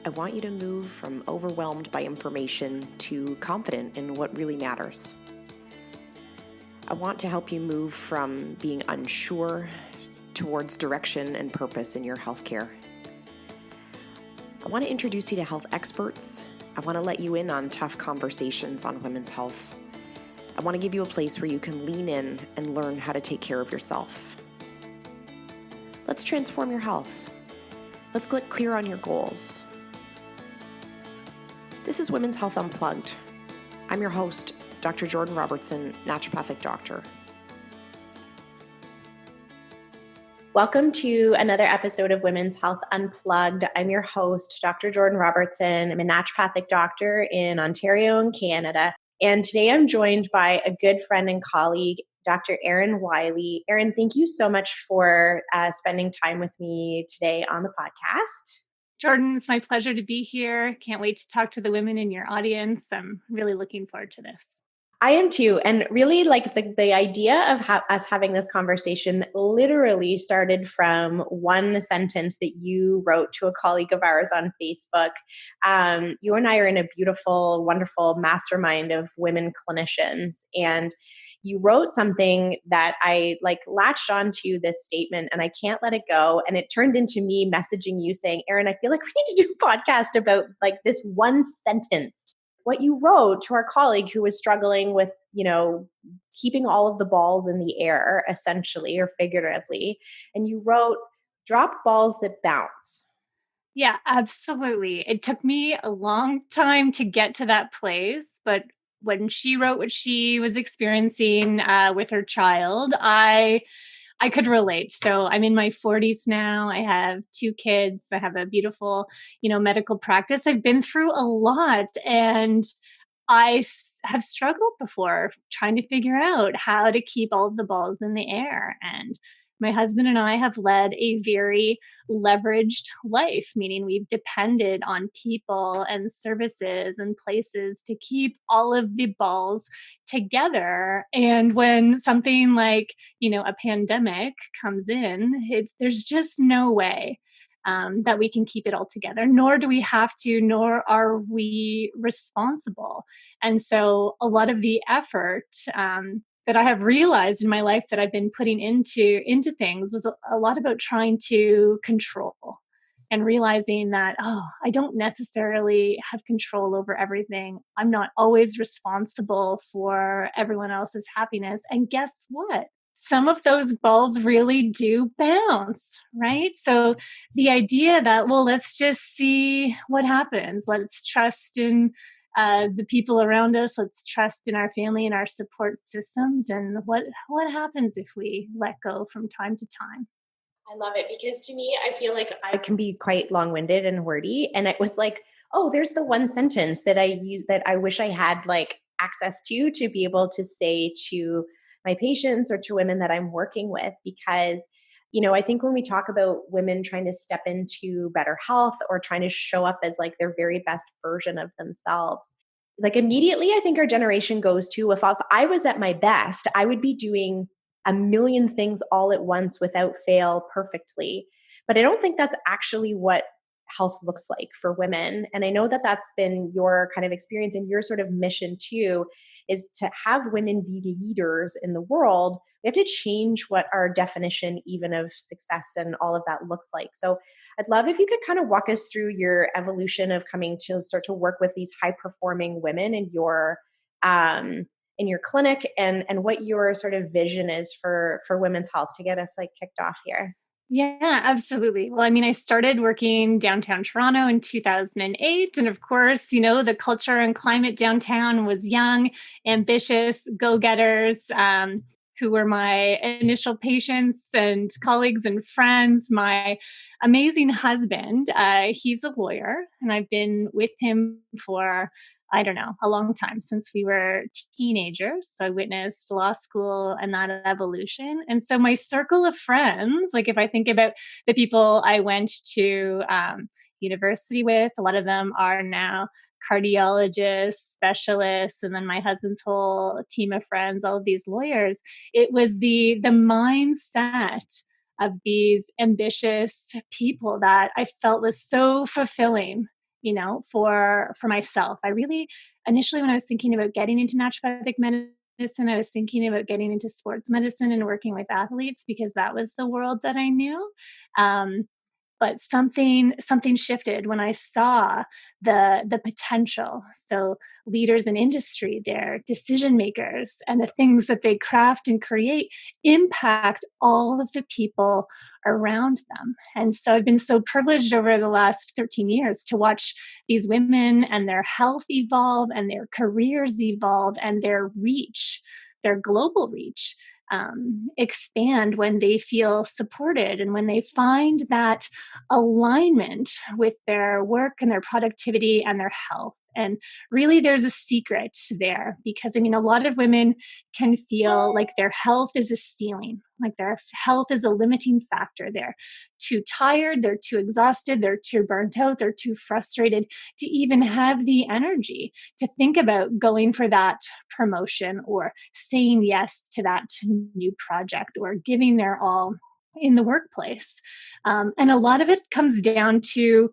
I want you to move from overwhelmed by information to confident in what really matters. I want to help you move from being unsure towards direction and purpose in your healthcare. I want to introduce you to health experts. I want to let you in on tough conversations on women's health. I want to give you a place where you can lean in and learn how to take care of yourself. Let's transform your health. Let's get clear on your goals. This is Women's Health Unplugged. I'm your host, Dr. Jordan Robertson, naturopathic doctor. Welcome to another episode of Women's Health Unplugged. I'm your host, Dr. Jordan Robertson. I'm a naturopathic doctor in Ontario and Canada. And today I'm joined by a good friend and colleague, Dr. Erin Wiley. Erin, thank you so much for spending time with me today on the podcast. Jordan, it's my pleasure to be here. Can't wait to talk to the women in your audience. I'm really looking forward to this. I am too. And really the idea of us having this conversation literally started from one sentence that you wrote to a colleague of ours on Facebook. You and I are in a beautiful, wonderful mastermind of women clinicians. And you wrote something that I latched onto this statement and I can't let it go. And it turned into me messaging you saying, Erin, I feel like we need to do a podcast about this one sentence. What you wrote to our colleague who was struggling with, keeping all of the balls in the air, essentially, or figuratively. And you wrote, drop balls that bounce. Yeah, absolutely. It took me a long time to get to that place, but when she wrote what she was experiencing with her child, I could relate. So I'm in my 40s now. I have 2 kids. I have a beautiful, medical practice. I've been through a lot, and have struggled before trying to figure out how to keep all of the balls in the air. And my husband and I have led a very leveraged life, meaning we've depended on people and services and places to keep all of the balls together. And when something like, a pandemic comes in, there's just no way that we can keep it all together, nor do we have to, nor are we responsible. And so a lot of the effort that I have realized in my life that I've been putting into things was a lot about trying to control and realizing that, I don't necessarily have control over everything. I'm not always responsible for everyone else's happiness. And guess what? Some of those balls really do bounce, right? So the idea that, let's just see what happens. Let's trust in the people around us. Let's trust in our family and our support systems. And what happens if we let go from time to time? I love it because to me, I feel like I can be quite long-winded and wordy. And it was there's the one sentence that I use that I wish I had access to be able to say to my patients or to women that I'm working with, because I think when we talk about women trying to step into better health or trying to show up as their very best version of themselves, immediately I think our generation goes to, if I was at my best, I would be doing a million things all at once without fail perfectly. But I don't think that's actually what health looks like for women. And I know that that's been your kind of experience and your sort of mission too, is to have women be leaders in the world. We have to change what our definition even of success and all of that looks like. So I'd love if you could kind of walk us through your evolution of coming to start to work with these high performing women in your clinic and what your sort of vision is for women's health to get us kicked off here. Yeah, absolutely. Well, I started working downtown Toronto in 2008. And of course, the culture and climate downtown was young, ambitious, go-getters, who were my initial patients and colleagues and friends. My amazing husband, he's a lawyer, and I've been with him for a long time, since we were teenagers. So I witnessed law school and that evolution. And so my circle of friends, if I think about the people I went to university with, a lot of them are now cardiologists, specialists, and then my husband's whole team of friends, all of these lawyers. It was the mindset of these ambitious people that I felt was so fulfilling for myself. I really, initially, when I was thinking about getting into naturopathic medicine, I was thinking about getting into sports medicine and working with athletes because that was the world that I knew. Um, but something shifted when I saw the potential. So leaders in industry, their decision makers, and the things that they craft and create impact all of the people around them. And so I've been so privileged over the last 13 years to watch these women and their health evolve and their careers evolve and their reach, their global reach, expand when they feel supported and when they find that alignment with their work and their productivity and their health. And really, there's a secret there because I mean, a lot of women can feel like their health is a ceiling, like their health is a limiting factor. They're too tired, they're too exhausted, they're too burnt out, they're too frustrated to even have the energy to think about going for that promotion or saying yes to that new project or giving their all in the workplace. And a lot of it comes down to,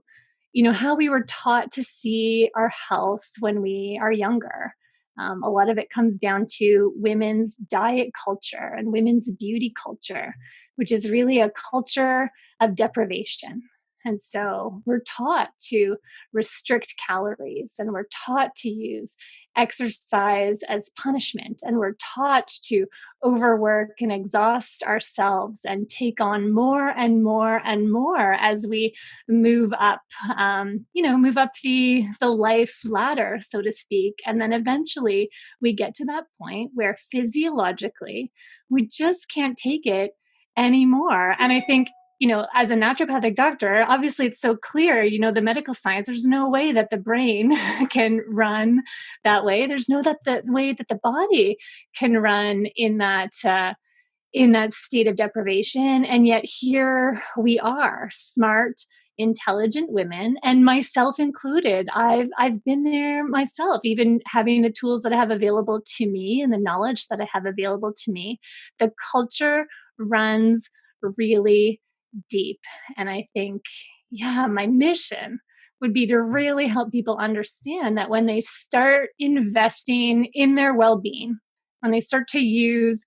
how we were taught to see our health when we are younger. A lot of it comes down to women's diet culture and women's beauty culture, which is really a culture of deprivation. And so we're taught to restrict calories and we're taught to use exercise as punishment. And we're taught to overwork and exhaust ourselves and take on more and more and more as we move up, move up the life ladder, so to speak. And then eventually we get to that point where physiologically we just can't take it anymore. And I think, as a naturopathic doctor, obviously it's so clear, the medical science, there's no way that the brain can run that way. There's no that the way that the body can run in that state of deprivation. And yet here we are, smart, intelligent women, and myself included. I've been there myself, even having the tools that I have available to me and the knowledge that I have available to me. The culture runs really deep. And I think, yeah, my mission would be to really help people understand that when they start investing in their well-being, when they start to use,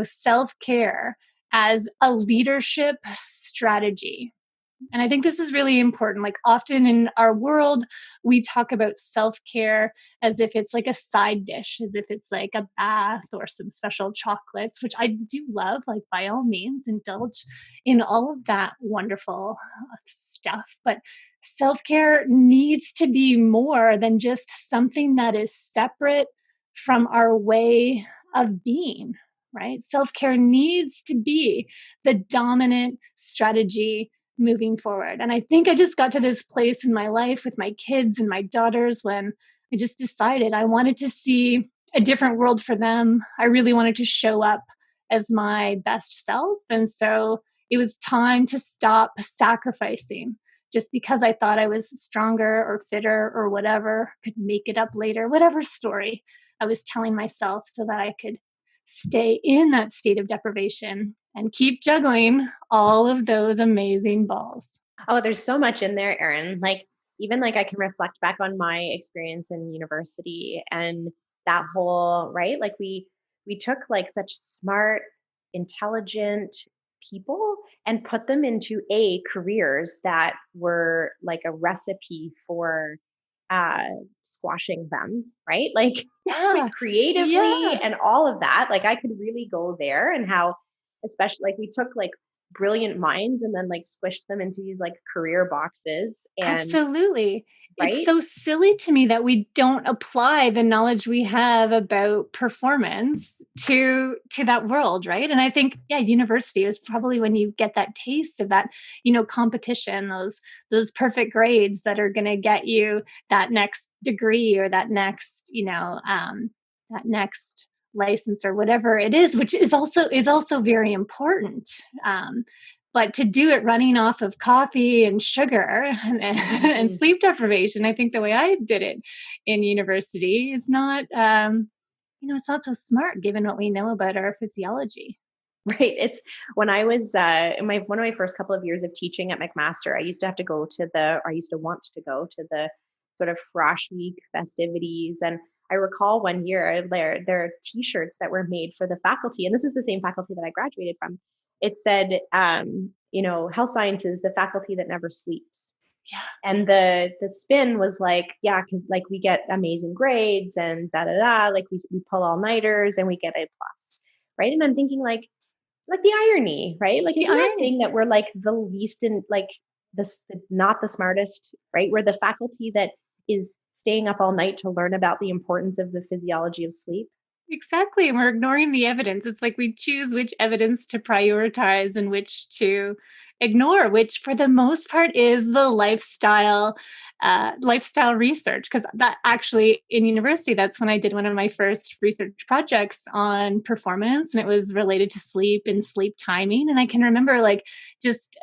self-care as a leadership strategy. And I think this is really important. Like often in our world, we talk about self-care as if it's like a side dish, as if it's like a bath or some special chocolates, which I do love, like by all means, indulge in all of that wonderful stuff. But self-care needs to be more than just something that is separate from our way of being, right? Self-care needs to be the dominant strategy moving forward. And I think I just got to this place in my life with my kids and my daughters when I just decided I wanted to see a different world for them. I really wanted to show up as my best self. And so it was time to stop sacrificing just because I thought I was stronger or fitter or whatever, could make it up later, whatever story I was telling myself so that I could stay in that state of deprivation and keep juggling all of those amazing balls. Oh, there's so much in there, Erin. Like, even like I can reflect back on my experience in university and that whole, right? Like we took like such smart, intelligent people and put them into careers that were like a recipe for uh squashing them, right? Like Yeah. creatively Yeah. and all of that. Like I could really go there and how especially like we took like brilliant minds and then like squished them into these like career boxes and Absolutely. It's right. so silly to me that we don't apply the knowledge we have about performance to that world, right? And I think, yeah, university is probably when you get that taste of that, competition, those perfect grades that are going to get you that next degree or that next license or whatever it is, which is also very important. But to do it running off of coffee and sugar and Mhm. sleep deprivation, I think the way I did it in university is not, it's not so smart given what we know about our physiology. Right. It's when I was in my one of my first couple of years of teaching at McMaster, I used to have to go to the or I used to want to go to the sort of frosh week festivities. And I recall one year there are t-shirts that were made for the faculty, and this is the same faculty that I graduated from. It said, health sciences, the faculty that never sleeps. Yeah. And the spin was like, yeah, because like we get amazing grades and da da da, like we pull all nighters and we get A plus, right? And I'm thinking like the irony, right? Like, The isn't that irony. saying that we're like the least in like this, not the smartest, right? We're the faculty that is staying up all night to learn about the importance of the physiology of sleep. Exactly. And we're ignoring the evidence. It's like we choose which evidence to prioritize and which to ignore, which for the most part is the lifestyle research. Because that actually in university, that's when I did one of my first research projects on performance, and it was related to sleep and sleep timing. And I can remember like just,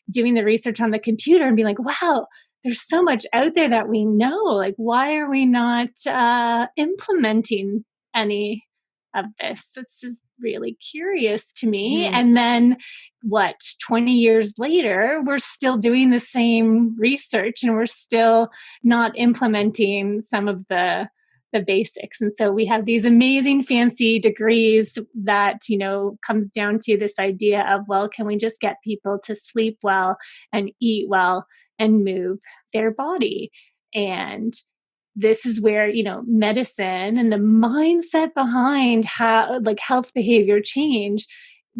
doing the research on the computer and being like, wow, there's so much out there that we know. Like, why are we not implementing any of this? It's just really curious to me. Mm-hmm. And then, 20 years later, we're still doing the same research and we're still not implementing some of the basics. And so we have these amazing fancy degrees that, comes down to this idea of, well, can we just get people to sleep well and eat well and move their body? And this is where, medicine and the mindset behind how like health behavior change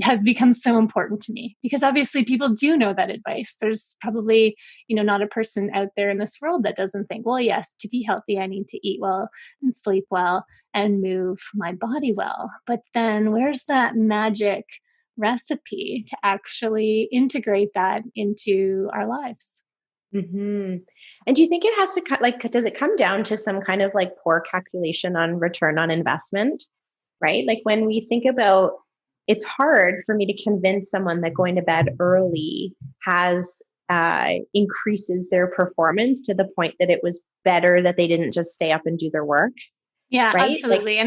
has become so important to me, because obviously people do know that advice. There's probably, not a person out there in this world that doesn't think, well, yes, to be healthy, I need to eat well and sleep well and move my body well. But then where's that magic recipe to actually integrate that into our lives? Mm-hmm. And do you think it has to like, does it come down to some kind of like poor calculation on return on investment, right? Like when we think about, it's hard for me to convince someone that going to bed early has increases their performance to the point that it was better that they didn't just stay up and do their work, Yeah, right? Like, absolutely.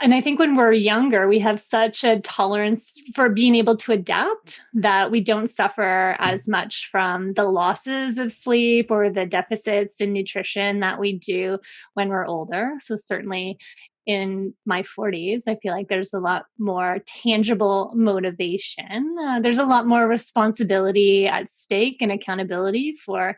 And I think when we're younger, we have such a tolerance for being able to adapt that we don't suffer as much from the losses of sleep or the deficits in nutrition that we do when we're older. So, certainly in my 40s, I feel like there's a lot more tangible motivation. There's a lot more responsibility at stake and accountability for,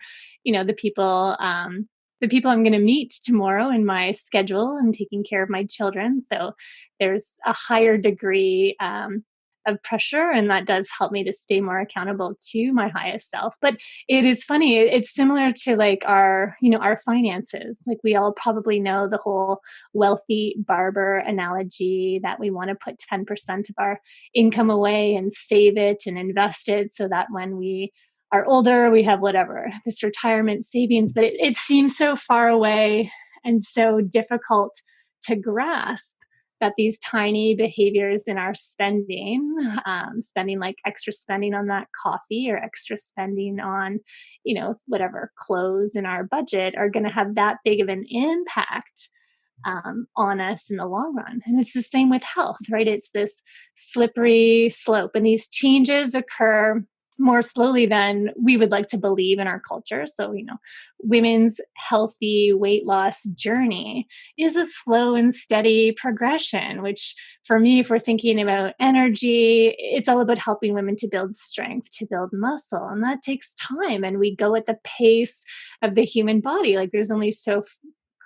the people I'm going to meet tomorrow in my schedule and taking care of my children. So there's a higher degree of pressure, and that does help me to stay more accountable to my highest self. But it is funny; it's similar to like our finances. Like we all probably know the whole wealthy barber analogy that we want to put 10% of our income away and save it and invest it so that when we are older, we have whatever, this retirement savings, but it seems so far away and so difficult to grasp that these tiny behaviors in our spending, spending like extra spending on that coffee or extra spending on, whatever clothes in our budget are going to have that big of an impact on us in the long run. And it's the same with health, right? It's this slippery slope, and these changes occur more slowly than we would like to believe in our culture. So, women's healthy weight loss journey is a slow and steady progression, which for me, if we're thinking about energy, it's all about helping women to build strength, to build muscle. And that takes time. And we go at the pace of the human body. Like there's only so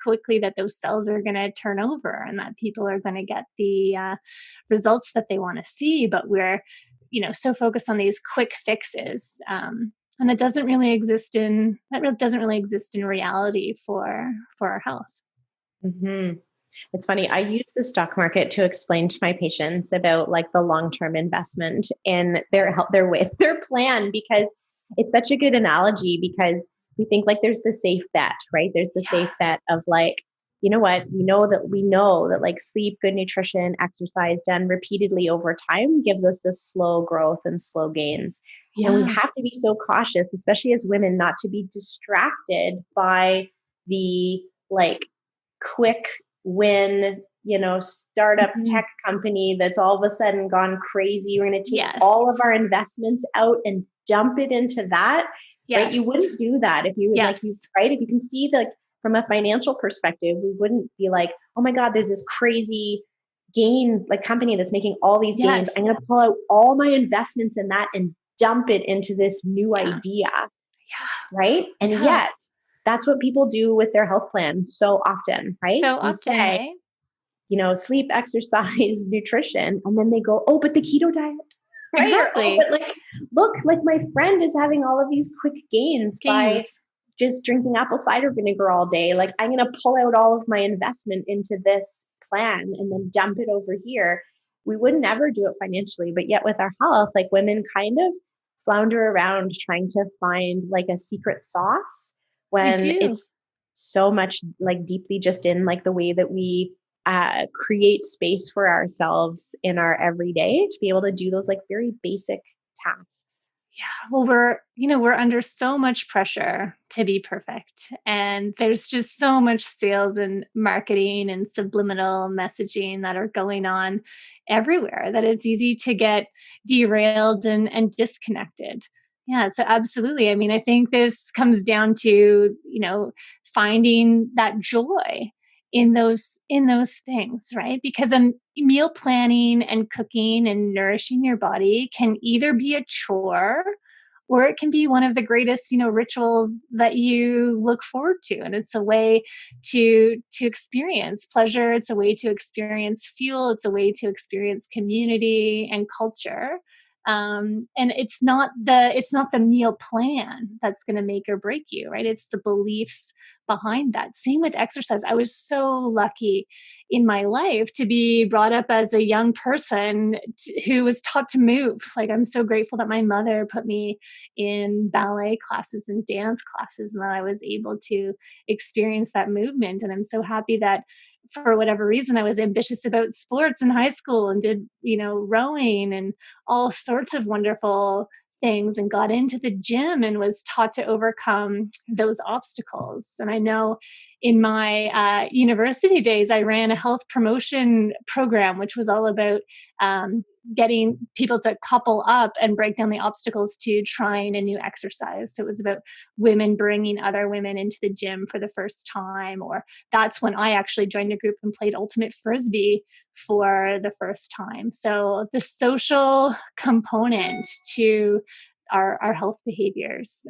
quickly that those cells are going to turn over and that people are going to get the results that they want to see. But we're so focused on these quick fixes, and it doesn't really exist in reality for our health. mm-hmm. It's funny. I use the stock market to explain to my patients about like the long-term investment in their health, their plan, because it's such a good analogy, because we think like there's the safe bet, right? There's the safe bet of like, you know what, we know that like sleep, good nutrition, exercise done repeatedly over time gives us this slow growth and slow gains. And we Yeah. have to be so cautious, especially as women, not to be distracted by the like quick win, startup Mhm. tech company that's all of a sudden gone crazy. We're going to take Yes. all of our investments out and dump it into that. right? You Yes. wouldn't do that if you would like you, Yes. right? If you can see like from a financial perspective, we wouldn't be like, oh my God, there's this crazy gain like company that's making all these gains. I'm Yes. going to pull out all my investments in that and dump it into this new Yeah. idea, Yeah. right? And Yeah. yet that's what people do with their health plans so often, right? So We often, say, right? sleep, exercise, nutrition, and then they go, oh, but the keto diet, right? Or, oh, Exactly. but like, look, like my friend is having all of these quick gains by Gains. just drinking apple cider vinegar all day. Like, I'm going to pull out all of my investment into this plan and then dump it over here. We would never do it financially, but yet with our health, like women kind of flounder around trying to find like a secret sauce We when do. it's so much like deeply just in like the way that we create space for ourselves in our everyday to be able to do those like very basic tasks. Yeah. Well, we're under so much pressure to be perfect. And there's just so much sales and marketing and subliminal messaging that are going on everywhere that it's easy to get derailed and disconnected. Yeah, so absolutely. I mean, I think this comes down to, finding that joy in those things, right? Because meal planning and cooking and nourishing your body can either be a chore or it can be one of the greatest rituals that you look forward to, and it's a way to experience pleasure, it's a way to experience fuel, it's a way to experience community and culture. And it's not the meal plan that's going to make or break you, right? It's the beliefs behind that. Same with exercise. I was so lucky in my life to be brought up as a young person who was taught to move. Like, I'm so grateful that my mother put me in ballet classes and dance classes and that I was able to experience that movement. And I'm so happy that for whatever reason I was ambitious about sports in high school and did, rowing and all sorts of wonderful things and got into the gym and was taught to overcome those obstacles. And I know in my university days, I ran a health promotion program, which was all about getting people to couple up and break down the obstacles to trying a new exercise. So it was about women bringing other women into the gym for the first time, or that's when I actually joined a group and played ultimate frisbee for the first time. So the social component to our health behaviors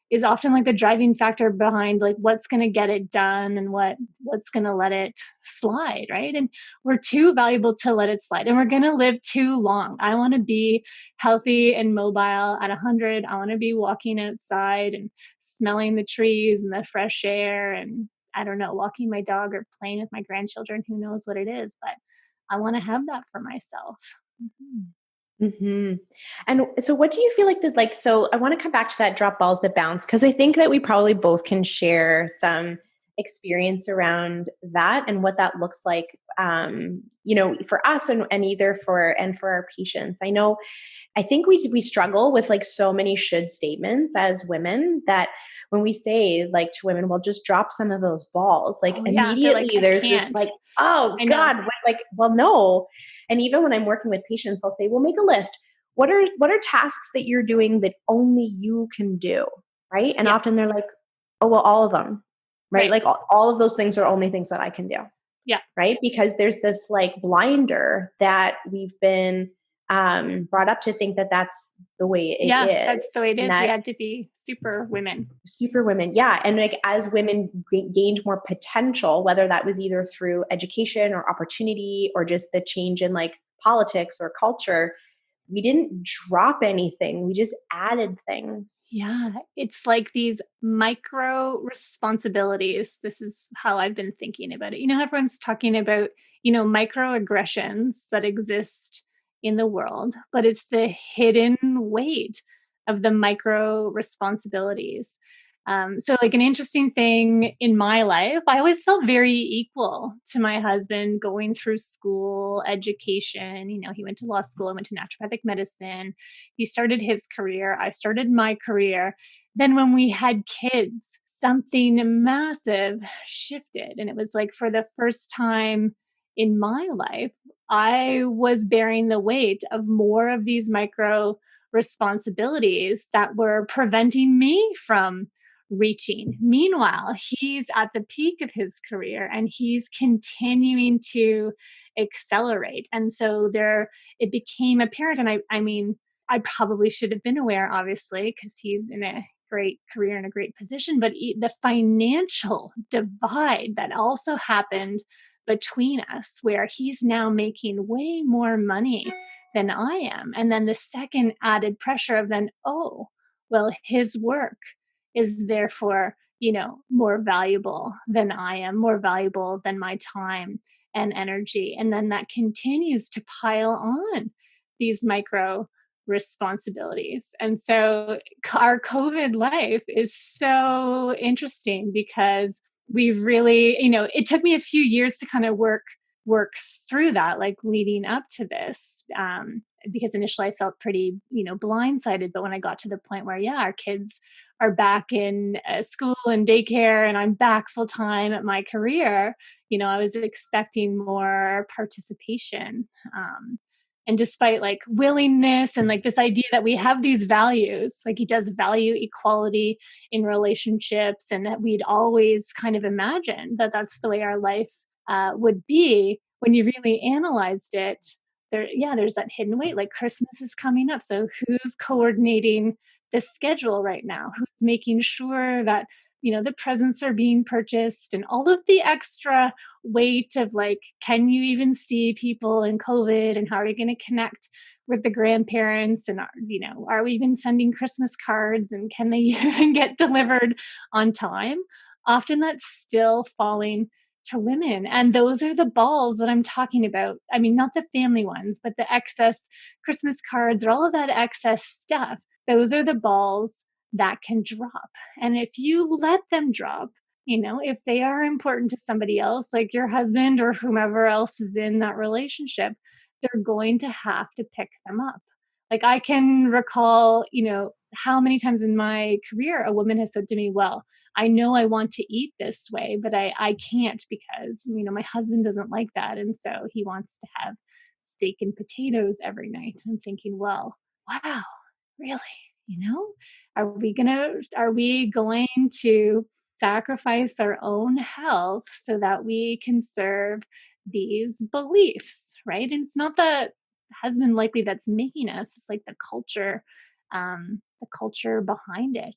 is often like the driving factor behind like what's going to get it done and what's going to let it slide, right? And we're too valuable to let it slide, and we're going to live too long. I want to be healthy and mobile at 100. I want to be walking outside and smelling the trees and the fresh air, and I don't know, walking my dog or playing with my grandchildren. Who knows what it is, but I want to have that for myself. Mhm. And so, what do you feel like that? Like, so I want to come back to that drop balls that bounce because I think that we probably both can share some experience around that and what that looks like. For us and either for our patients. I think we struggle with like so many should statements as women that when we say like to women, well, just drop some of those balls, like Oh yeah, they're like, immediately I there's this can't. like, oh I know. God, like, well, no. And even when I'm working with patients, I'll say, well, make a list. What are tasks that you're doing that only you can do? Right. And Yeah. often they're like, oh, well, all of them. Right. Right. Like all of those things are only things that I can do. Yeah. Right. Because there's this like blinder that we've been brought up to think that that's the way it Yeah, that's the is, way it and is. We that had to be super women. super women, yeah, and like as women gained more potential, whether that was either through education or opportunity or just the change in like politics or culture, we didn't drop anything, we just added things. Yeah, it's like these micro responsibilities. This is how I've been thinking about it. Everyone's talking about, microaggressions that exist in the world, but it's the hidden weight of the micro responsibilities. So, like, an interesting thing in my life, I always felt very equal to my husband going through school, education. He went to law school, I went to naturopathic medicine. He started his career, I started my career. Then, when we had kids, something massive shifted. And it was like for the first time in my life, I was bearing the weight of more of these micro responsibilities that were preventing me from reaching. Meanwhile, he's at the peak of his career and he's continuing to accelerate. And so there, it became apparent. And I mean, I probably should have been aware, obviously, because he's in a great career and a great position, but the financial divide that also happened between us, where he's now making way more money than I am. And then the second added pressure of then, oh, well, his work is therefore, more valuable than I am, more valuable than my time and energy. And then that continues to pile on these micro responsibilities. And so our COVID life is so interesting because we've really, it took me a few years to kind of work through that, like leading up to this. Because initially I felt pretty, blindsided. But when I got to the point where, yeah, our kids are back in school and daycare and I'm back full time at my career, I was expecting more participation. And despite like willingness and like this idea that we have these values, like he does value equality in relationships, and that we'd always kind of imagined that that's the way our life would be. When you really analyzed it, there's that hidden weight. Like Christmas is coming up, so who's coordinating the schedule right now? Who's making sure that the presents are being purchased, and all of the extra weight of like, can you even see people in COVID, and how are you going to connect with the grandparents, and are we even sending Christmas cards, and can they even get delivered on time? Often that's still falling to women. And those are the balls that I'm talking about. I mean, not the family ones, but the excess Christmas cards or all of that excess stuff. Those are the balls that can drop. And if you let them drop, if they are important to somebody else, like your husband or whomever else is in that relationship, they're going to have to pick them up. Like I can recall, how many times in my career a woman has said to me, well, I know I want to eat this way, but I can't because, my husband doesn't like that. And so he wants to have steak and potatoes every night. I'm thinking, well, wow, really? Are we going to sacrifice our own health so that we can serve these beliefs, right? And it's not the husband likely that's making us, it's like the culture behind it.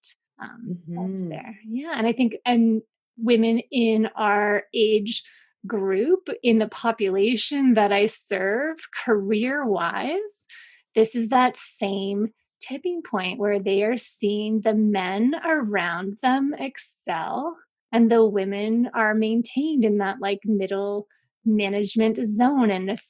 That's Mm-hmm. there. Yeah. And I think, and women in our age group, in the population that I serve career wise, this is that same tipping point where they are seeing the men around them excel and the women are maintained in that like middle management zone, and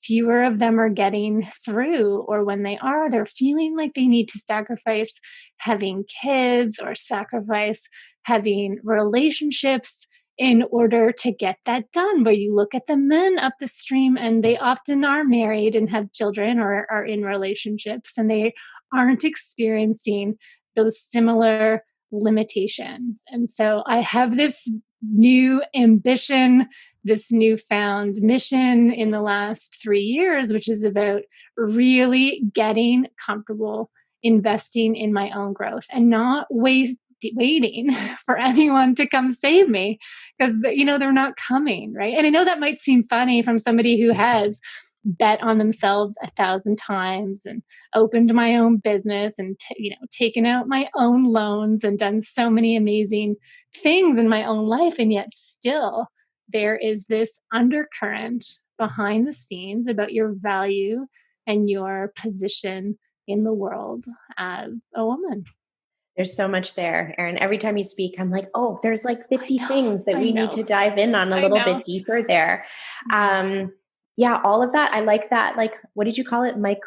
fewer of them are getting through, or when they are, they're feeling like they need to sacrifice having kids or sacrifice having relationships in order to get that done. Where you look at the men up the stream and they often are married and have children or are in relationships, and they aren't experiencing those similar limitations. And so I have this new ambition, this newfound mission in the last 3 years, which is about really getting comfortable investing in my own growth and not waiting for anyone to come save me, because they're not coming, right? And I know that might seem funny from somebody who has bet on themselves 1,000 times and opened my own business and taken out my own loans and done so many amazing things in my own life, and yet still there is this undercurrent behind the scenes about your value and your position in the world as a woman. There's so much there, Erin. Every time you speak, I'm like, oh, there's like I 50 know, things that I we need know, to dive in on a I little know. bit deeper there. Yeah. Yeah, all of that. I like that. Like, what did you call it? Like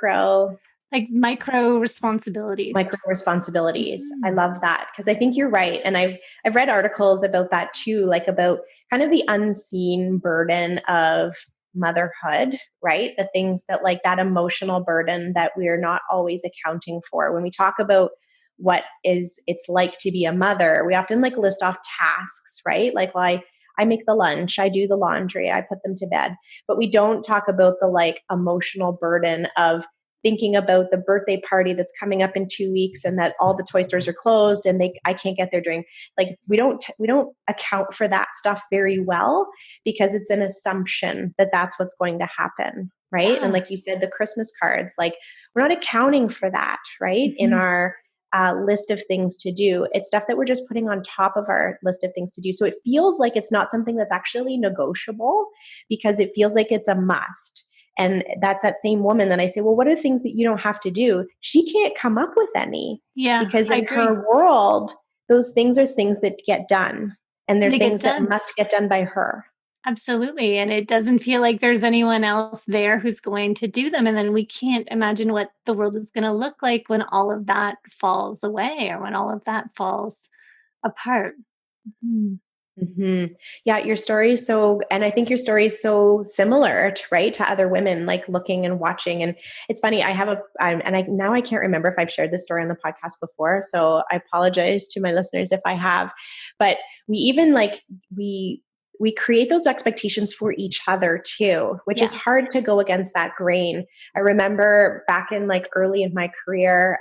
micro responsibilities. Micro responsibilities. I Mhm. love that because I think you're right. And I've read articles about that too, like about kind of the unseen burden of motherhood, right? The things that like that emotional burden that we're not always accounting for. When we talk about what is it's like to be a mother, we often like list off tasks, right? Like, well, I make the lunch, I do the laundry, I put them to bed. But we don't talk about the like emotional burden of thinking about the birthday party that's coming up in 2 weeks and that all the toy stores are closed and I can't get there during, like, we don't account for that stuff very well because it's an assumption that that's what's going to happen. Right. And Yeah. like you said, the Christmas cards, like, we're not accounting for that, right? In Mhm. our list of things to do. It's stuff that we're just putting on top of our list of things to do. So it feels like it's not something that's actually negotiable because it feels like it's a must. And that's that same woman that I say, well, what are things that you don't have to do? She can't come up with any Yeah, because I in agree. her world, those things are things that get done and they're They get things that done. must get done by her. Absolutely. And it doesn't feel like there's anyone else there who's going to do them. And then we can't imagine what the world is going to look like when all of that falls away or when all of that falls apart. Mhm. Yeah, your story is so, and I think your story is so similar, to, right, to other women, like looking and watching. And it's funny, I have and I now I can't remember if I've shared this story on the podcast before, so I apologize to my listeners if I have. But we even like we create those expectations for each other too, which is Yeah. hard to go against that grain. I remember back in like early in my career,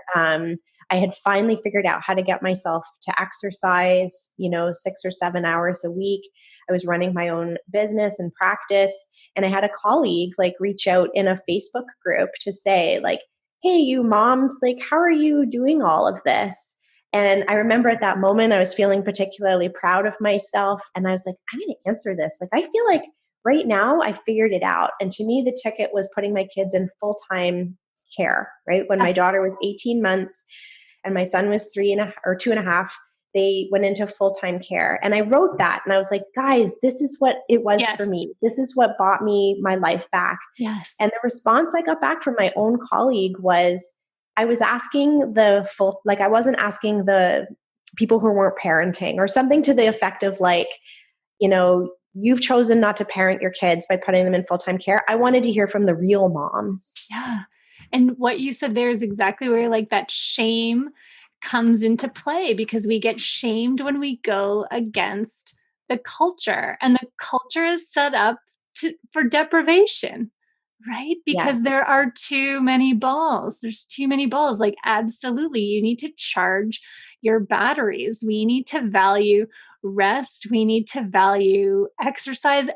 I had finally figured out how to get myself to exercise, 6 or 7 hours a week. I was running my own business and practice. And I had a colleague like reach out in a Facebook group to say, like, hey, you moms, like, how are you doing all of this? And I remember at that moment, I was feeling particularly proud of myself. And I was like, I'm going to answer this. Like, I feel like right now I figured it out. And to me, the ticket was putting my kids in full time care, right? When my Yes. daughter was 18 months, and my son was 2.5, they went into full-time care. And I wrote that and I was like, guys, this is what it was for Yes. me. This is what bought me my life back. Yes. And the response I got back from my own colleague was, I was asking the full, like, I wasn't asking the people who weren't parenting, or something to the effect of like, you've chosen not to parent your kids by putting them in full-time care. I wanted to hear from the real moms. Yeah. And what you said there is exactly where like that shame comes into play because we get shamed when we go against the culture and the culture is set up for deprivation, right? Because there Yes. are too many balls. There's too many balls. Like, absolutely, you need to charge your batteries. We need to value rest. We need to value exercise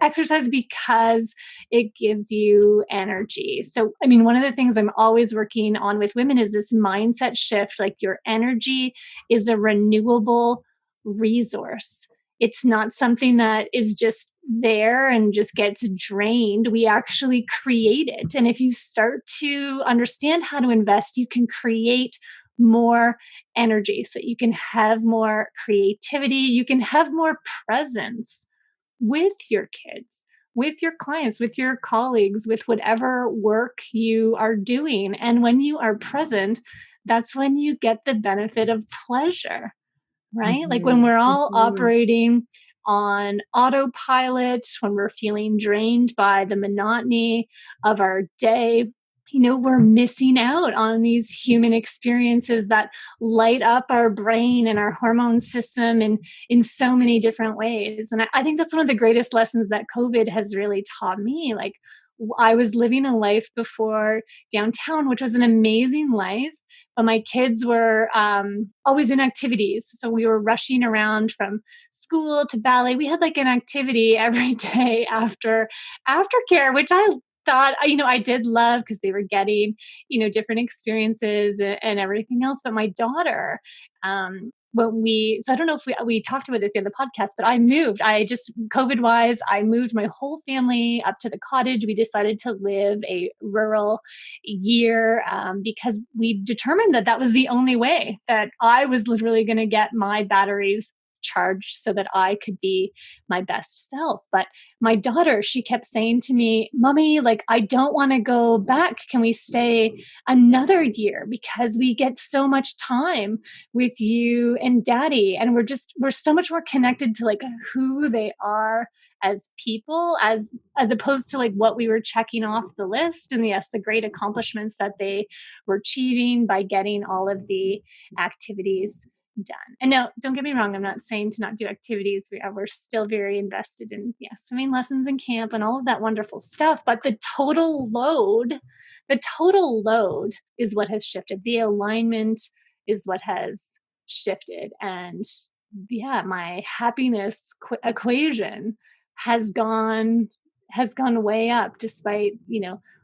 because it gives you energy. So, I mean, one of the things I'm always working on with women is this mindset shift. Like, your energy is a renewable resource. It's not something that is just there and just gets drained. We actually create it. And if you start to understand how to invest, you can create more energy so you can have more creativity, you can have more presence with your kids, with your clients, with your colleagues, with whatever work you are doing. And when you are present, that's when you get the benefit of pleasure, right? Like when Mm-hmm. we're all Mm-hmm. operating on autopilot, when we're feeling drained by the monotony of our day, we're missing out on these human experiences that light up our brain and our hormone system in so many different ways. And I think that's one of the greatest lessons that COVID has really taught me. Like, I was living a life before downtown, which was an amazing life, but my kids were always in activities. So we were rushing around from school to ballet. We had like an activity every day after aftercare, which I thought, I did love because they were getting, different experiences and everything else. But my daughter, so I don't know if we talked about this in the podcast, but I moved. I just, COVID wise, I moved my whole family up to the cottage. We decided to live a rural year because we determined that that was the only way that I was literally going to get my batteries charged so that I could be my best self. But my daughter, she kept saying to me, Mommy, like, I don't want to go back. Can we stay another year? Because we get so much time with you and daddy. And we're so much more connected to like who they are as people, as opposed to like what we were checking off the list, and yes, the great accomplishments that they were achieving by getting all of the activities done. And no, don't get me wrong. I'm not saying to not do activities. We're still very invested in, yeah, swimming lessons and camp and all of that wonderful stuff. But the total load is what has shifted. The alignment is what has shifted. And yeah, my happiness equation has gone way up, despite,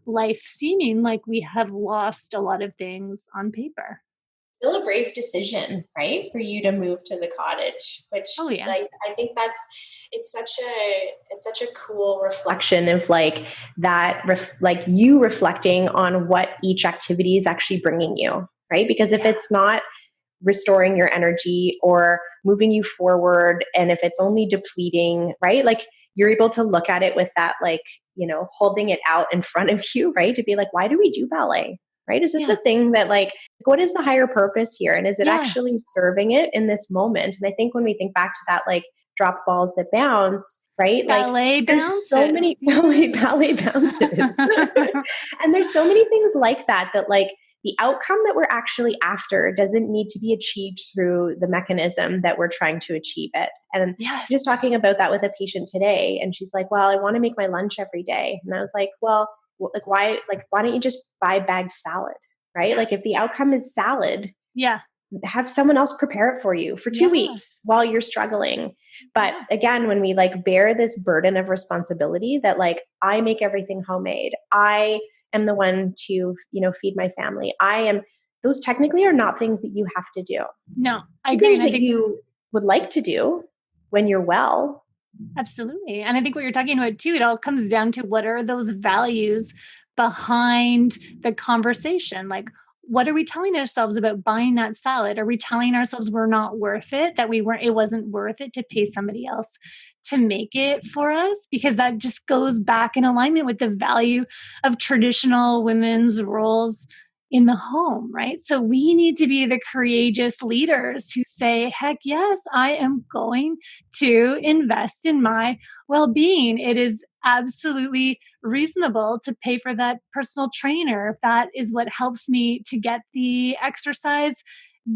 life seeming like we have lost a lot of things on paper. Still a brave decision, right? For you to move to the cottage, which, Oh yeah. like, I think it's such a cool reflection of like that, like you reflecting on what each activity is actually bringing you, right? Because if Yeah. it's not restoring your energy or moving you forward, and if it's only depleting, right? Like you're able to look at it with that, like, holding it out in front of you, right? To be like, why do we do ballet? Right? Is this a Yeah. thing that, like, what is the higher purpose here? And is it Yeah. actually serving it in this moment? And I think when we think back to that, like, drop balls that bounce, right? Like, Ballet there's so bounces. many Yeah. ballet bounces. And there's so many things like that, that like the outcome that we're actually after doesn't need to be achieved through the mechanism that we're trying to achieve it. And Yes. just talking about that with a patient today, and she's like, well, I want to make my lunch every day. And I was like, well, why don't you just buy bagged salad, right? Yeah. Like if the outcome is salad, Yeah. have someone else prepare it for you for two Yeah. weeks while you're struggling. But Yeah. again, when we like bear this burden of responsibility that like I make everything homemade, I am the one to, feed my family. Those technically are not things that you have to do. No, I agree. Things And I that think you would like to do when you're well. absolutely. And I think what you're talking about too, it all comes down to what are those values behind the conversation? Like, what are we telling ourselves about buying that salad? Are we telling ourselves we're not worth it, that it wasn't worth it to pay somebody else to make it for us? Because that just goes back in alignment with the value of traditional women's roles in the home, right? So we need to be the courageous leaders who say, heck yes, I am going to invest in my well being. It is absolutely reasonable to pay for that personal trainer if that is what helps me to get the exercise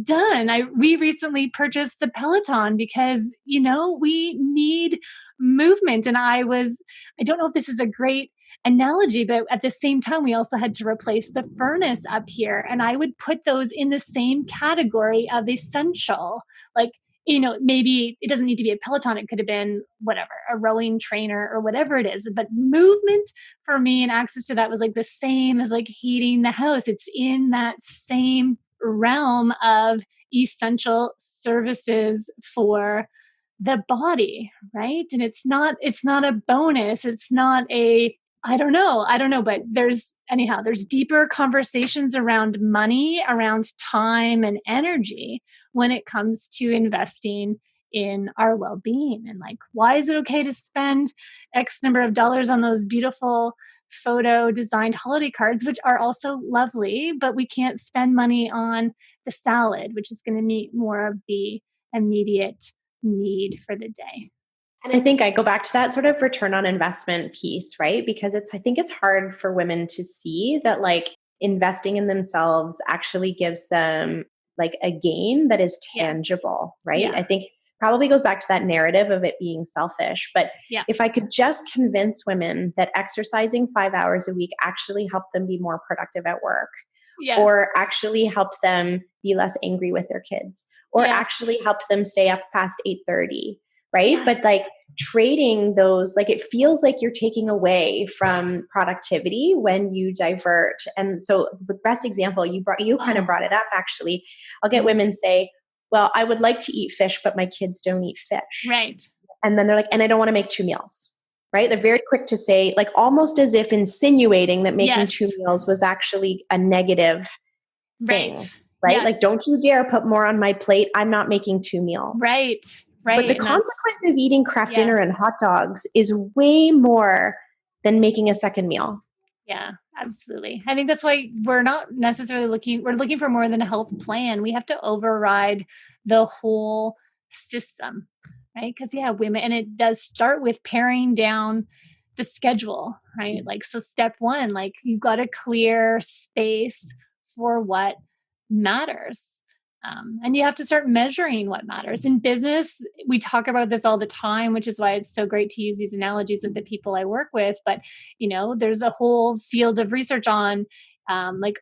done. We recently purchased the Peloton because, we need movement. And I don't know if this is a great analogy, but at the same time, we also had to replace the furnace up here. And I would put those in the same category of essential. Like, maybe it doesn't need to be a Peloton. It could have been whatever, a rowing trainer or whatever it is. But movement for me and access to that was like the same as like heating the house. It's in that same realm of essential services for the body, right? And it's not a bonus. It's not a I don't know, but there's deeper conversations around money, around time and energy when it comes to investing in our well-being. And like, why is it okay to spend X number of dollars on those beautiful photo designed holiday cards, which are also lovely, but we can't spend money on the salad, which is going to meet more of the immediate need for the day. And I think I go back to that sort of return on investment piece, right? Because I think it's hard for women to see that like investing in themselves actually gives them like a gain that is Yeah. tangible, right? Yeah. I think probably goes back to that narrative of it being selfish. But Yeah. if I could just convince women that exercising 5 hours a week actually helped them be more productive at work, Yes. or actually helped them be less angry with their kids, or Yes. actually helped them stay up past 8:30, right? Yes. But like trading those, like it feels like you're taking away from productivity when you divert. And so the best example you kind of Oh, brought it up actually. I'll get yeah. women say, well, I would like to eat fish, but my kids don't eat fish. Right. And then they're like, and I don't want to make two meals. Right? They're very quick to say, like almost as if insinuating that making Yes. two meals was actually a negative Right. thing, right? Yes. Like, don't you dare put more on my plate. I'm not making two meals. Right. But the Right. And that's consequence of eating craft dinner yes. and hot dogs is way more than making a second meal. Yeah, absolutely. I think that's why we're not necessarily we're looking for more than a health plan. We have to override the whole system, right? Because, yeah, women, and it does start with paring down the schedule, right? Like, so step one, like, you've got to clear space for what matters. And you have to start measuring what matters. In business, we talk about this all the time, which is why it's so great to use these analogies with the people I work with. But, there's a whole field of research on like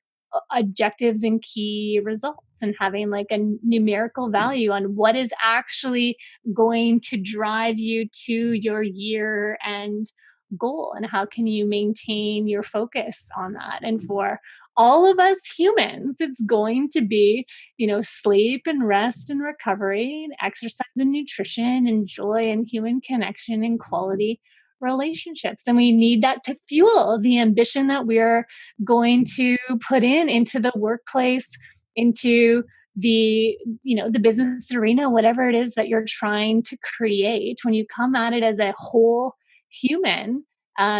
objectives and key results, and having like a numerical value on what is actually going to drive you to your year end goal, and how can you maintain your focus on that. And for all of us humans, it's going to be, sleep and rest and recovery and exercise and nutrition and joy and human connection and quality relationships. And we need that to fuel the ambition that we're going to put into the workplace, into the business arena, whatever it is that you're trying to create. When you come at it as a whole human,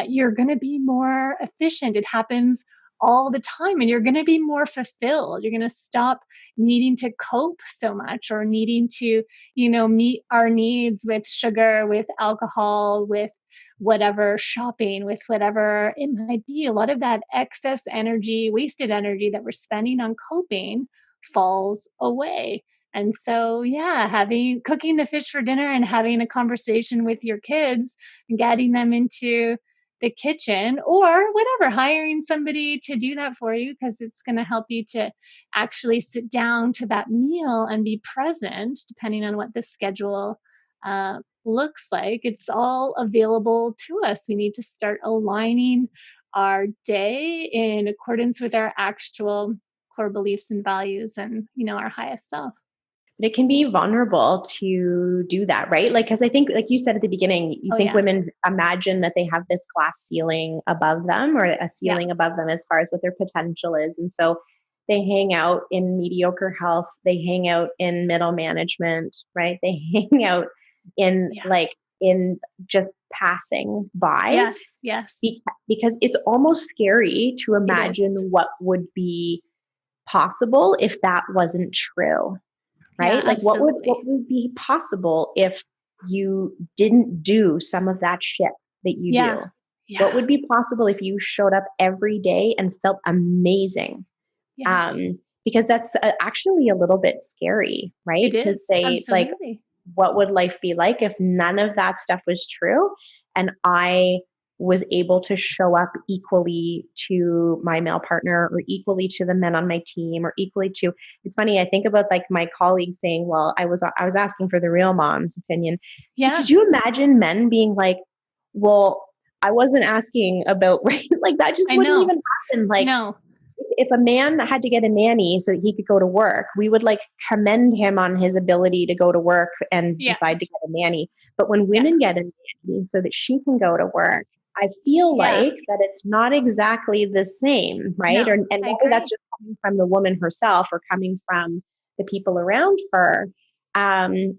you're going to be more efficient. It happens all the time, and you're going to be more fulfilled. You're going to stop needing to cope so much, or needing to meet our needs with sugar, with alcohol, with whatever, shopping, with whatever it might be. A lot of that excess energy, wasted energy that we're spending on coping falls away. And so, yeah, cooking the fish for dinner and having a conversation with your kids and getting them into the kitchen, or whatever, hiring somebody to do that for you, because it's going to help you to actually sit down to that meal and be present, depending on what the schedule looks like. It's all available to us. We need to start aligning our day in accordance with our actual core beliefs and values, and our highest self. But it can be vulnerable to do that, right? Like, because I think, like you said at the beginning, you Oh think yeah. women imagine that they have this glass ceiling above them, or a Yeah. ceiling above them as far as what their potential is. And so they hang out in mediocre health, they hang out in middle management, right? They hang out in Yeah. in just passing by, Yes. because it's almost scary to It is. imagine what would be possible if that wasn't true. Yeah, Right? Like absolutely. what would be possible if you didn't do some of that shit that you Yeah. do? What Yeah. would be possible if you showed up every day and felt amazing? Yeah. Because that's actually a little bit scary, right? It To is. say, like, Absolutely. what would life be like if none of that stuff was true and I was able to show up equally to my male partner, or equally to the men on my team, or equally to, it's funny, I think about like my colleagues saying, well, I was asking for the real mom's opinion. Yeah. Could you imagine men being like, well, I wasn't asking about, right? Like, that just I wouldn't know. even happen. Like, No. if a man had to get a nanny so that he could go to work, we would like commend him on his ability to go to work and Yeah. decide to get a nanny. But when Yeah. women get a nanny so that she can go to work, I feel Yeah. like that it's not exactly the same, right? No, And I whether that's agree. just coming from the woman herself or coming from the people around her,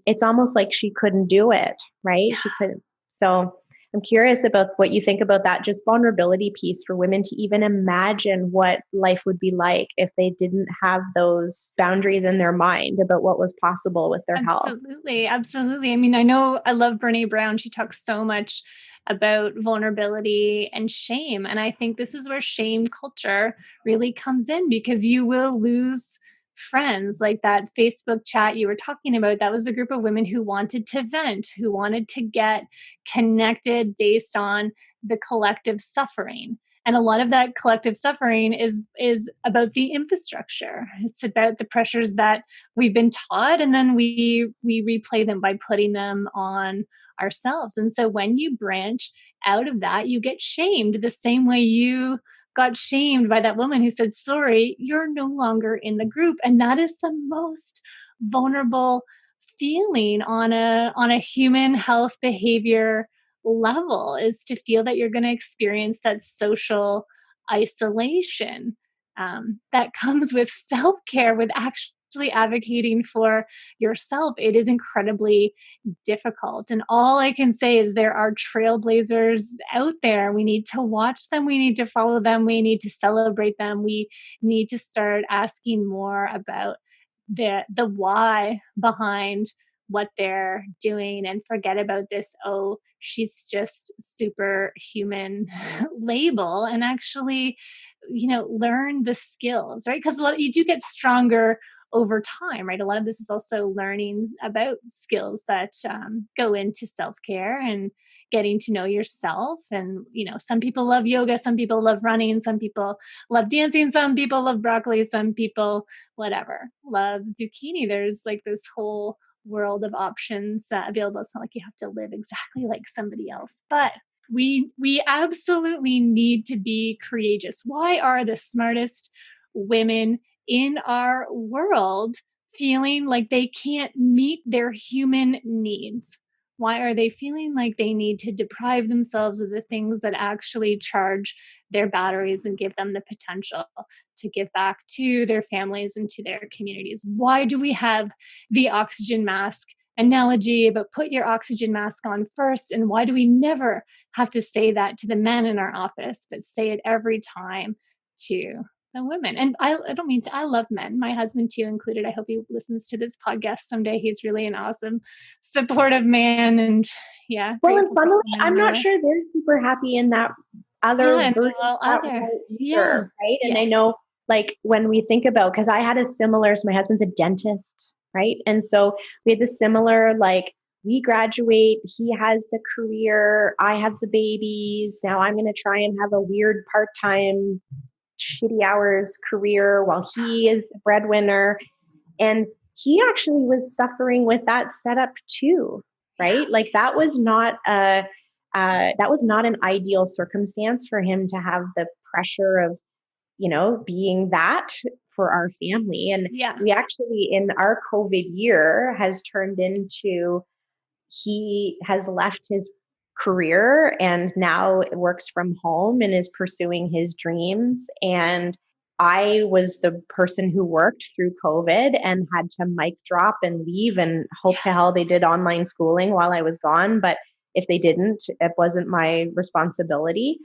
it's almost like she couldn't do it, right? Yeah. She couldn't. So I'm curious about what you think about that just vulnerability piece for women to even imagine what life would be like if they didn't have those boundaries in their mind about what was possible with their health. Absolutely. Absolutely. I mean, I know I love Brene Brown. She talks so much about vulnerability and shame. And I think this is where shame culture really comes in, because you will lose friends. Like that Facebook chat you were talking about, that was a group of women who wanted to vent, who wanted to get connected based on the collective suffering. And a lot of that collective suffering is about the infrastructure. It's about the pressures that we've been taught, and then we replay them by putting them on ourselves. And so when you branch out of that, you get shamed the same way you got shamed by that woman who said sorry. You're no longer in the group, and that is the most vulnerable feeling on a human health behavior level, is to feel that you're going to experience that social isolation that comes with self care, with actually advocating for yourself. It is incredibly difficult. And all I can say is there are trailblazers out there. We need to watch them. We need to follow them. We need to celebrate them. We need to start asking more about the why behind what they're doing, and forget about this, oh, she's just superhuman label, and actually learn the skills, right? Because you do get stronger over time, right? A lot of this is also learning about skills that go into self-care and getting to know yourself. And, some people love yoga, some people love running, some people love dancing, some people love broccoli, some people, whatever, love zucchini. There's like this whole world of options available. It's not like you have to live exactly like somebody else, but we absolutely need to be courageous. Why are the smartest women in our world feeling like they can't meet their human needs? Why are they feeling like they need to deprive themselves of the things that actually charge their batteries and give them the potential to give back to their families and to their communities? Why do we have the oxygen mask analogy about put your oxygen mask on first? And why do we never have to say that to the men in our office, but say it every time to the women? And I don't mean to, I love men, my husband too included. I hope he listens to this podcast someday. He's really an awesome, supportive man. And yeah, Well, and grateful for funnily, the men in I'm my not life. sure they're super happy in that Yeah, other and version of well, that other. role Yeah. either, right? And I Yes. know, like, when we think about, because I had a similar, so my husband's a dentist, right? And so we had the similar, like, we graduate, he has the career, I have the babies. Now I'm going to try and have a weird part time, shitty hours career while he is the breadwinner. And he actually was suffering with that setup too, right? Like that was not an ideal circumstance for him to have the pressure of, being that for our family. And Yeah. we actually, in our COVID year, has turned into, he has left his career and now works from home and is pursuing his dreams. And I was the person who worked through COVID and had to mic drop and leave, and hope to Yes. hell they did online schooling while I was gone. But if they didn't, it wasn't my responsibility.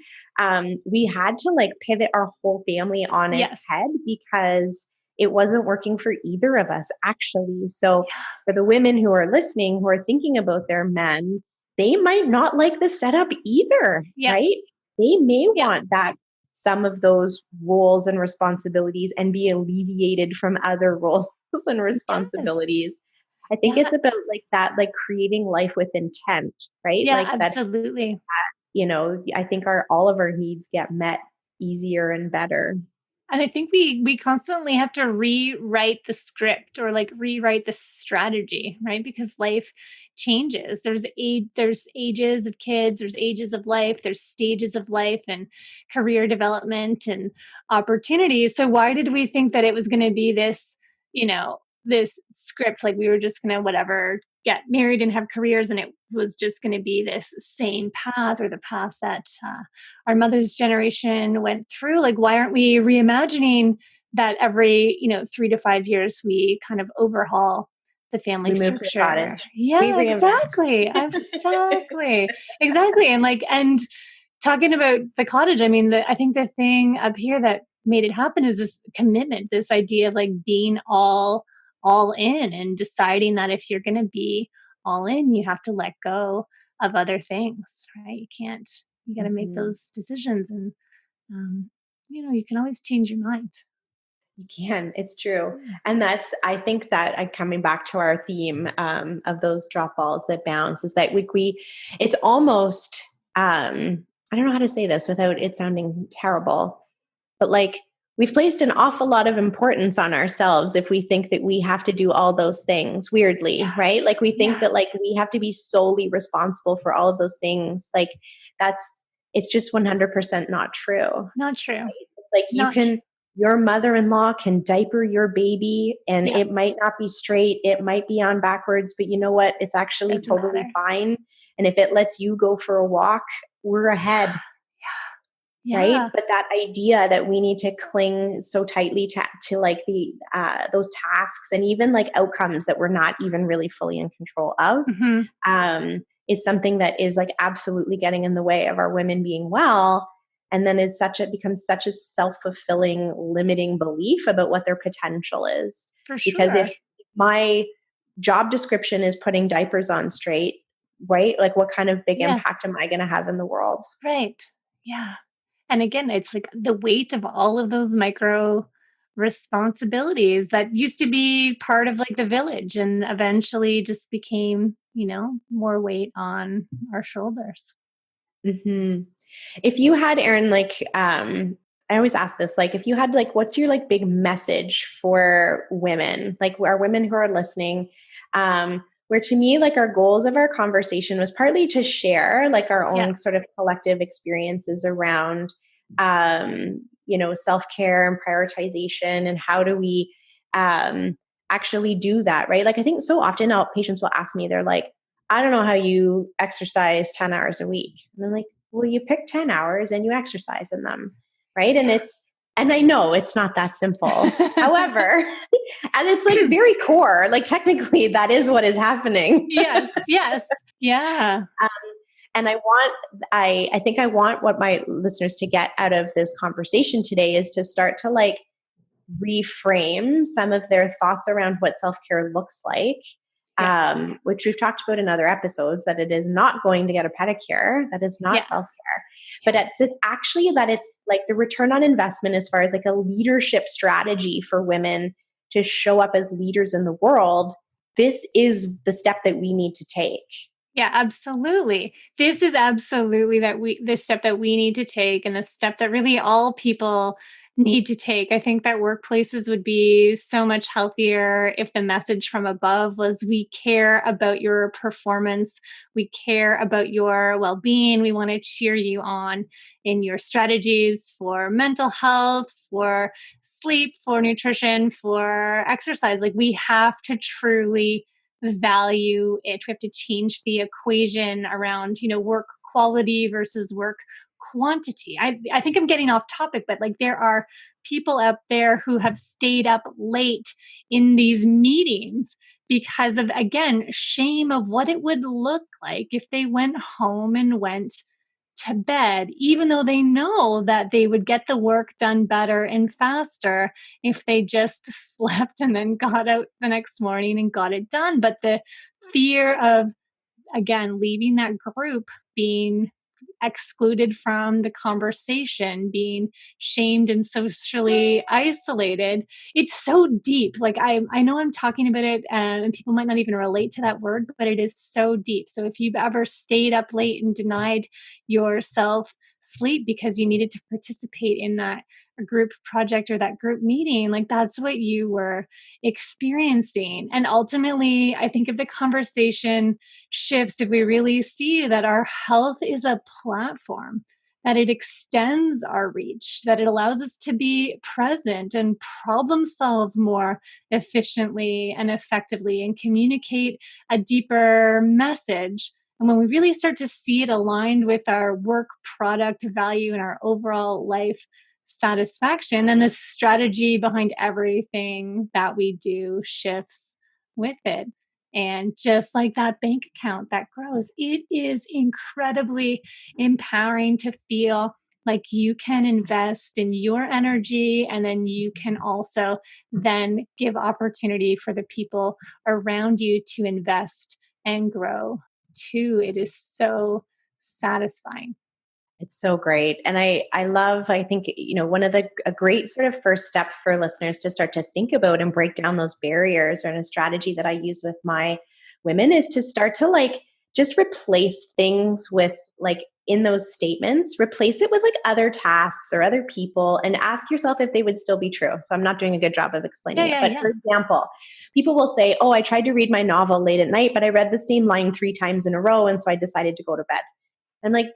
We had to like pivot our whole family on its Yes. head because it wasn't working for either of us, actually. So Yeah. for the women who are listening, who are thinking about their men, they might not like the setup either, Yeah. right? They may Yeah. want that some of those roles and responsibilities and be alleviated from other roles and Yes. responsibilities. I think Yeah. it's about like that, like creating life with intent, right? Yeah, Like that, absolutely. I think all of our needs get met easier and better. And I think we constantly have to rewrite the script or like rewrite the strategy, right? Because life changes. There's ages of kids, there's ages of life, there's stages of life and career development and opportunities. So why did we think that it was going to be this script, like we were just going to whatever get married and have careers, and it was just going to be this same path or the path that our mother's generation went through? Like, why aren't we reimagining that every 3 to 5 years we kind of overhaul the family We move to a structure? cottage. We Yeah, reinvent. exactly. Exactly. And talking about the cottage, I mean, I think the thing up here that made it happen is this commitment, this idea of like being all in and deciding that if you're going to be all in, you have to let go of other things, right? You got to make Mhm. those decisions, and um, you can always change your mind. You can. It's true. Mm. And I think that coming back to our theme of those drop balls that bounce is that it's almost, I don't know how to say this without it sounding terrible, but like we've placed an awful lot of importance on ourselves if we think that we have to do all those things weirdly, Yeah. right? Like we think Yeah. that like we have to be solely responsible for all of those things. Like that's, it's just 100% not true. Not true. It's like Not true. your mother-in-law can diaper your baby and Yeah. it might not be straight, it might be on backwards, but you know what? It's actually Doesn't totally matter. fine. And if it lets you go for a walk, we're ahead, right? Yeah. But that idea that we need to cling so tightly to like those tasks and even like outcomes that we're not even really fully in control of, Hmm. is something that is like absolutely getting in the way of our women being well. And then it becomes such a self-fulfilling limiting belief about what their potential is. For Because sure. if my job description is putting diapers on straight, right? Like what kind of big Yeah. impact am I going to have in the world? Right. Yeah. And again, it's like the weight of all of those micro responsibilities that used to be part of like the village and eventually just became, more weight on our shoulders. Hmm. If you had, Erin, like, I always ask this, like, if you had, like, what's your like big message for women, like our women who are listening, where to me, like our goals of our conversation was partly to share like our Yeah. own sort of collective experiences around, self-care and prioritization and how do we, um, actually do that, right? Like, I think so often patients will ask me, they're like, I don't know how you exercise 10 hours a week. And I'm like, well, you pick 10 hours and you exercise in them. Right. And I know it's not that simple. However, and it's like very core, like technically that is what is happening. Yes, yes. Yeah. Um, and I think I want what my listeners to get out of this conversation today is to start to like reframe some of their thoughts around what self-care looks like, Yeah. which we've talked about in other episodes, that it is not going to get a pedicure. That is not Yeah. self-care. But it's actually that it's like the return on investment as far as like a leadership strategy for women to show up as leaders in the world. This is the step that we need to take. Yeah, absolutely. This is absolutely the step that we need to take and the step that really all people need to take. I think that workplaces would be so much healthier if the message from above was we care about your performance, we care about your well-being, we want to cheer you on in your strategies for mental health, for sleep, for nutrition, for exercise. Like we have to truly value it. We have to change the equation around, work quality versus work quantity. I think I'm getting off topic, but like there are people out there who have stayed up late in these meetings because of, again, shame of what it would look like if they went home and went to bed, even though they know that they would get the work done better and faster if they just slept and then got out the next morning and got it done. But the fear of, again, leaving that group, being excluded from the conversation, being shamed and socially isolated. It's so deep. Like I know I'm talking about it and people might not even relate to that word, but it is so deep. So if you've ever stayed up late and denied yourself sleep because you needed to participate in that group project or that group meeting, like that's what you were experiencing. And ultimately, I think if the conversation shifts, if we really see that our health is a platform, that it extends our reach, that it allows us to be present and problem solve more efficiently and effectively and communicate a deeper message. And when we really start to see it aligned with our work product value and our overall life satisfaction, then the strategy behind everything that we do shifts with it. And just like that bank account that grows, it is incredibly empowering to feel like you can invest in your energy and then you can also then give opportunity for the people around you to invest and grow too. It is so satisfying. It's so great. And I love, I think, one of a great sort of first step for listeners to start to think about and break down those barriers, or a strategy that I use with my women, is to start to like just replace things with like in those statements, replace it with like other tasks or other people and ask yourself if they would still be true. So I'm not doing a good job of Yeah, explaining it. yeah, But yeah. for example, people will say, oh, I tried to read my novel late at night, but I read the same line 3 times in a row. And so I decided to go to bed. I'm like,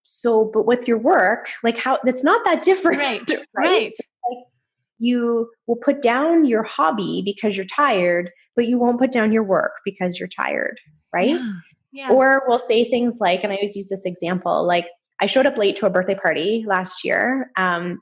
so, but with your work, like how that's not that different, Right, right? right. Like you will put down your hobby because you're tired, but you won't put down your work because you're tired, right? Yeah, yeah, Or we'll say things like, and I always use this example, like I showed up late to a birthday party last year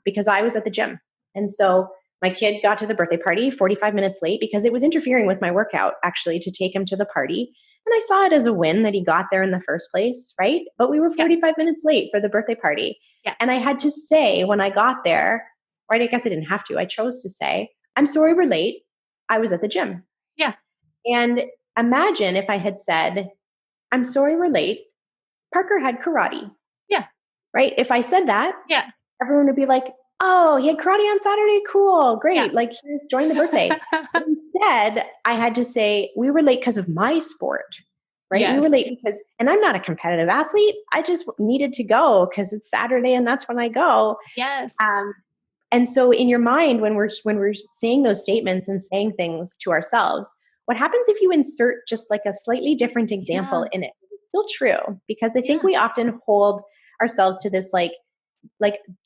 because I was at the gym. And so my kid got to the birthday party 45 minutes late because it was interfering with my workout actually to take him to the party. And I saw it as a win that he got there in the first place, right? But we were yeah, 45 minutes late for the birthday party. yeah, And I had to say when I got there, right? I guess I didn't have to. I chose to say, I'm sorry we're late. I was at the gym. yeah, And imagine if I had said, I'm sorry we're late. Parker had karate, yeah, right? If I said that, yeah. everyone would be like, oh, he had karate on Saturday. Cool. Yeah. Great. Like, here's join the birthday. But instead, I had to say, we were late because of my sport, right? We were Yes. late because, and I'm not a competitive athlete. I just needed to go because it's Saturday and that's when I go. Yes. Um, and so in your mind, when we're saying those statements and saying things to ourselves, what happens if you insert just like a slightly different example Yeah. in it? It's still true, because I think Yeah. we often hold ourselves to this like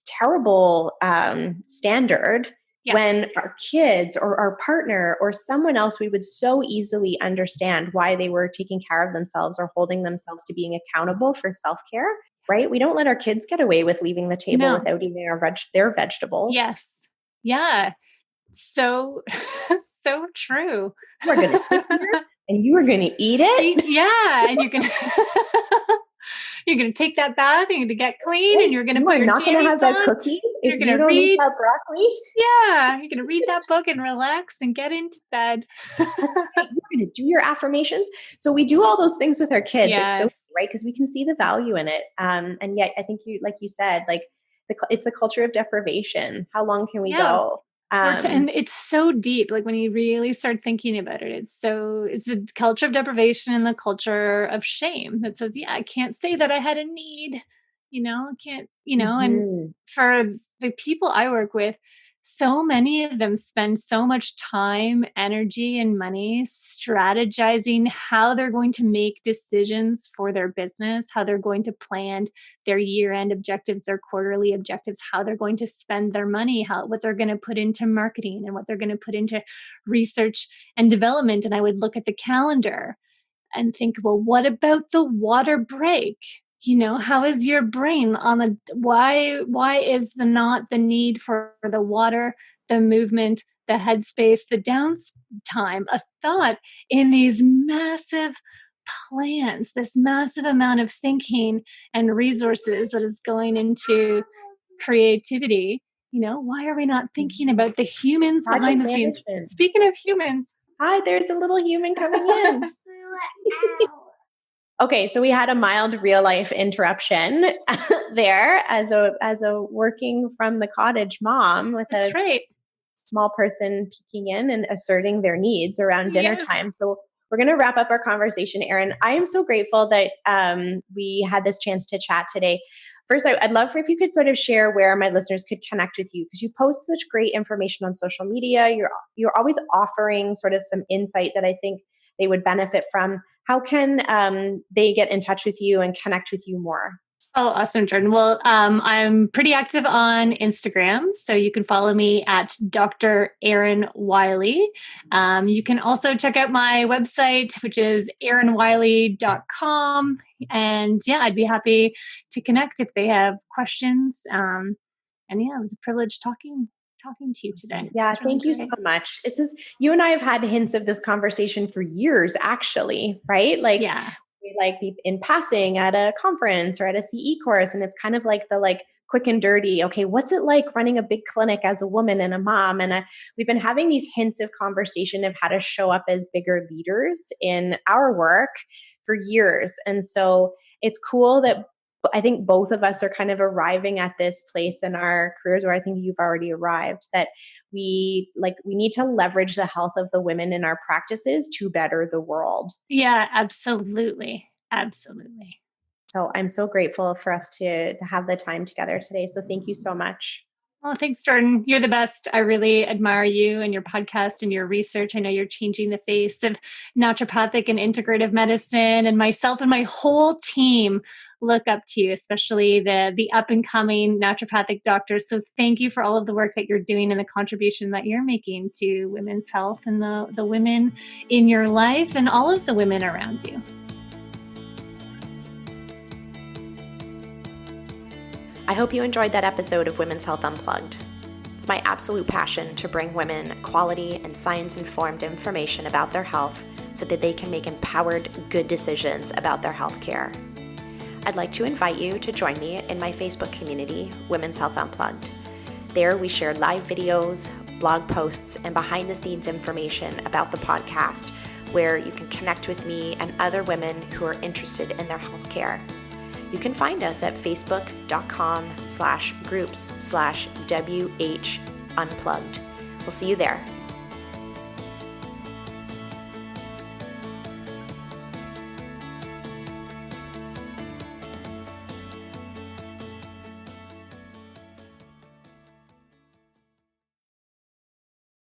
terrible standard Yeah. when our kids or our partner or someone else, we would so easily understand why they were taking care of themselves or holding themselves to being accountable for self-care, right? We don't let our kids get away with leaving the table No. without eating their vegetables. Yes. Yeah. So, so true. You are going to sit here and you are going to eat it. Yeah. And you're going to, you're going to take that bath, you're going to get clean, and Right? you're going to You put are your not going to jammies have that on. cookie if You're going you to don't eat read. that broccoli. Yeah. You're going to read that book and relax and get into bed. That's right. You're going to do your affirmations. So we do all those things with our kids. It's so Yes. right, because we can see the value in it. And yet, I think like you said, like it's a culture of deprivation. How long can we Yeah. go? And it's so deep. Like when you really start thinking about it, it's a culture of deprivation and the culture of shame that says, yeah, I can't say that I had a need, I can't, and Mhm. for the people I work with, so many of them spend so much time, energy, and money strategizing how they're going to make decisions for their business, how they're going to plan their year-end objectives, their quarterly objectives, how they're going to spend their money, what they're going to put into marketing and what they're going to put into research and development. And I would look at the calendar and think, well, what about the water break? How is your brain on the why is the not the need for the water, the movement, the headspace, the downtime, a thought in these massive plans, this massive amount of thinking and resources that is going into creativity? Why are we not thinking about the humans Project behind the scenes? management. Speaking of humans. Hi, there's a little human coming in. Okay, so we had a mild real life interruption there as a working from the cottage mom with That's a right. small person peeking in and asserting their needs around dinner Yes. time. So we're going to wrap up our conversation, Erin. I am so grateful that we had this chance to chat today. First, I'd love for if you could sort of share where my listeners could connect with you, because you post such great information on social media. You're always offering sort of some insight that I think they would benefit from. How can they get in touch with you and connect with you more? Oh, awesome, Jordan. Well, I'm pretty active on Instagram, so you can follow me at Dr. Erin Wiley. You can also check out my website, which is erinwiley.com. And yeah, I'd be happy to connect if they have questions. And yeah, it was a privilege talking to you today. Yeah, It's really thank you so great. much. You and I have had hints of this conversation for years, actually, right? Like Yeah. we like be in passing at a conference or at a CE course, and it's kind of like the quick and dirty. Okay, what's it like running a big clinic as a woman and a mom? And we've been having these hints of conversation of how to show up as bigger leaders in our work for years, and so it's cool that I think both of us are kind of arriving at this place in our careers where I think you've already arrived, that we need to leverage the health of the women in our practices to better the world. Yeah, absolutely. Absolutely. So I'm so grateful for us to have the time together today. So thank you so much. Oh, thanks, Jordan. You're the best. I really admire you and your podcast and your research. I know you're changing the face of naturopathic and integrative medicine, and myself and my whole team look up to you, especially the up and coming naturopathic doctors. So thank you for all of the work that you're doing and the contribution that you're making to women's health and the women in your life and all of the women around you. I hope you enjoyed that episode of Women's Health Unplugged. It's my absolute passion to bring women quality and science-informed information about their health so that they can make empowered, good decisions about their health care. I'd like to invite you to join me in my Facebook community, Women's Health Unplugged. There we share live videos, blog posts, and behind-the-scenes information about the podcast, where you can connect with me and other women who are interested in their health care. You can find us at facebook.com/groups/WH Unplugged. We'll see you there.